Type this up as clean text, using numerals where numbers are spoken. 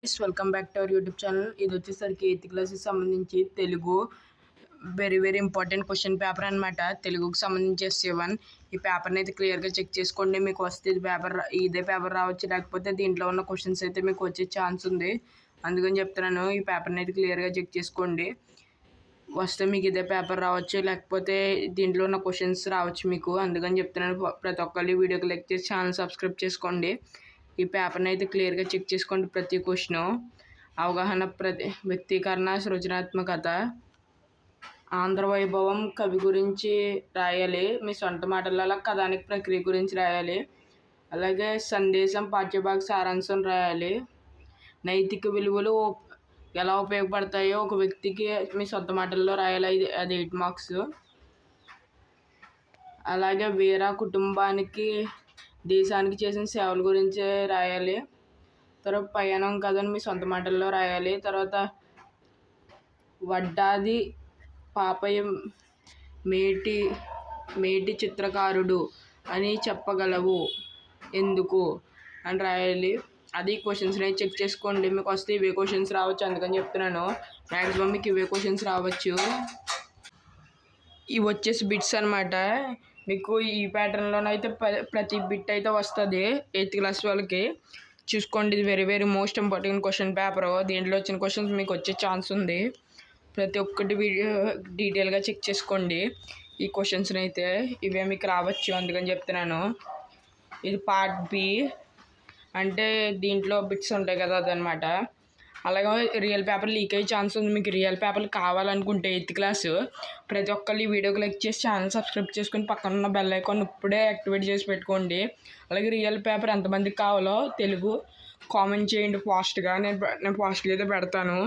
Welcome back to our YouTube channel. ఇది వచ్చేసరికి 8th క్లాస్కి సంబంధించి Telugu very important question paper అనమాట. తెలుగుకి సంబంధించి SA1. ఈ పేపర్ని అయితే క్లియర్గా చెక్ చేసుకోండి. మీకు వస్తే ఇదే పేపర్ రావచ్చు, లేకపోతే దీంట్లో ఉన్న క్వశ్చన్స్ అయితే మీకు వచ్చే ఛాన్స్ ఉంది. అందుకని చెప్తున్నాను, ఈ పేపర్ని అయితే క్లియర్గా చెక్ చేసుకోండి. వస్తే మీకు ఇదే పేపర్ రావచ్చు, లేకపోతే దీంట్లో ఉన్న క్వశ్చన్స్ రావచ్చు మీకు. అందుకని చెప్తున్నాను, ప్రతి ఒక్కళ్ళు వీడియోకి లైక్ చేసి ఛానల్ సబ్స్క్రైబ్ చేసుకోండి. ఈ పేపర్ని అయితే క్లియర్గా చెక్ చేసుకోండి. ప్రతి క్వశ్చను అవగాహన, వ్యక్తీకరణ, సృజనాత్మకత, ఆంధ్ర వైభవం, కవి గురించి రాయాలి. మీ సొంత మాటలలో కథానిక ప్రక్రియ గురించి రాయాలి. అలాగే సందేశం, పాఠ్యభాగ సారాంశం రాయాలి. నైతిక విలువలు ఎలా ఉపయోగపడతాయో ఒక వ్యక్తికి మీ సొంత మాటల్లో రాయాలి. అది 8 మార్క్స్. అలాగే వీర కుటుంబానికి, దేశానికి చేసిన సేవల గురించి రాయాలి. తర్వాత పయనం కథను మీ సొంత మాటల్లో రాయాలి. తర్వాత వడ్డాది పాపయ్య మేటి చిత్రకారుడు అని చెప్పగలవు ఎందుకు అని రాయాలి. అది క్వశ్చన్స్ని చెక్ చేసుకోండి. మీకు వస్తే ఇవే క్వశ్చన్స్ రావచ్చు, అందుకని చెప్తున్నాను. మ్యాక్సిమం మీకు ఇవే క్వశ్చన్స్ రావచ్చు. ఇవి వచ్చేసి బిట్స్ అనమాట. మీకు ఈ ప్యాటర్న్లోనైతే ప్రతి బిట్ అయితే వస్తుంది 8th క్లాస్ వాళ్ళకి. చూసుకోండి, ఇది very most important question paper. దీంట్లో వచ్చిన క్వశ్చన్స్ మీకు వచ్చే ఛాన్స్ ఉంది. ప్రతి ఒక్కటి వీడియో డీటెయిల్గా చెక్ చేసుకోండి. ఈ క్వశ్చన్స్ని అయితే ఇవే మీకు రావచ్చు, అందుకని చెప్తున్నాను. ఇది పార్ట్ బి, అంటే దీంట్లో బిట్స్ ఉంటాయి కదా, అదనమాట. అలాగే రియల్ పేపర్ లీక్ అయ్యే ఛాన్స్ ఉంది. మీకు రియల్ పేపర్లు కావాలనుకుంటే 8th క్లాస్ ప్రతి ఒక్కళ్ళు ఈ వీడియోకి లైక్ చేసి ఛానల్ సబ్స్క్రైబ్ చేసుకొని పక్కన ఉన్న బెల్ ఐకాన్ ఇప్పుడే యాక్టివేట్ చేసి పెట్టుకోండి. అలాగే రియల్ పేపర్ ఎంతమందికి కావాలో తెలుగు కామెంట్ చేయండి ఫాస్ట్గా. నేను ఫాస్ట్గా అయితే పెడతాను.